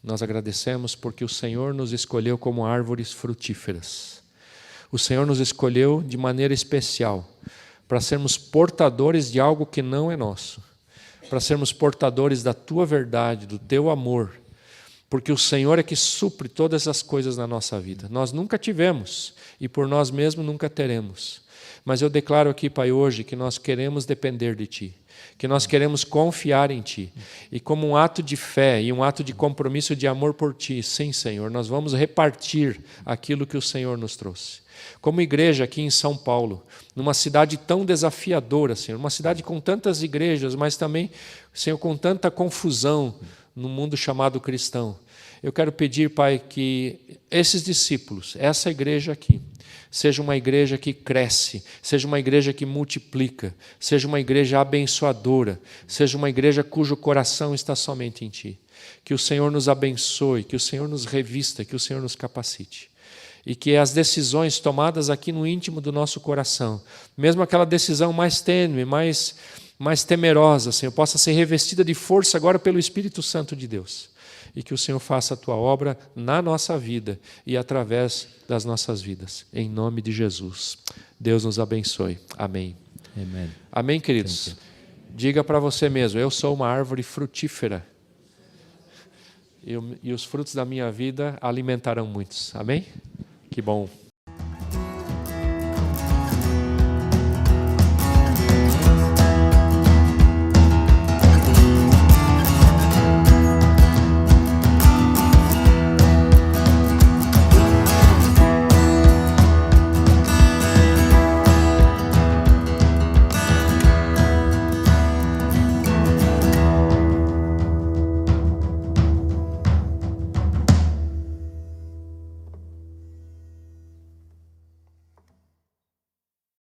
Nós agradecemos porque o Senhor nos escolheu como árvores frutíferas. O Senhor nos escolheu de maneira especial para sermos portadores de algo que não é nosso, para sermos portadores da Tua verdade, do Teu amor, porque o Senhor é que supre todas as coisas na nossa vida. Nós nunca tivemos e por nós mesmos nunca teremos. Mas eu declaro aqui, Pai, hoje que nós queremos depender de Ti, que nós queremos confiar em Ti. E como um ato de fé e um ato de compromisso de amor por Ti, sim, Senhor, nós vamos repartir aquilo que o Senhor nos trouxe. Como igreja aqui em São Paulo, numa cidade tão desafiadora, Senhor, uma cidade com tantas igrejas, mas também, Senhor, com tanta confusão no mundo chamado cristão. Eu quero pedir, Pai, que esses discípulos, essa igreja aqui, seja uma igreja que cresce, seja uma igreja que multiplica, seja uma igreja abençoadora, seja uma igreja cujo coração está somente em Ti. Que o Senhor nos abençoe, que o Senhor nos revista, que o Senhor nos capacite. E que as decisões tomadas aqui no íntimo do nosso coração, mesmo aquela decisão mais tênue, mais temerosa, Senhor, possa ser revestida de força agora pelo Espírito Santo de Deus. E que o Senhor faça a Tua obra na nossa vida e através das nossas vidas. Em nome de Jesus. Deus nos abençoe. Amém. Amen. Amém, queridos? Diga para você mesmo, eu sou uma árvore frutífera. E os frutos da minha vida alimentarão muitos. Amém? Que bom.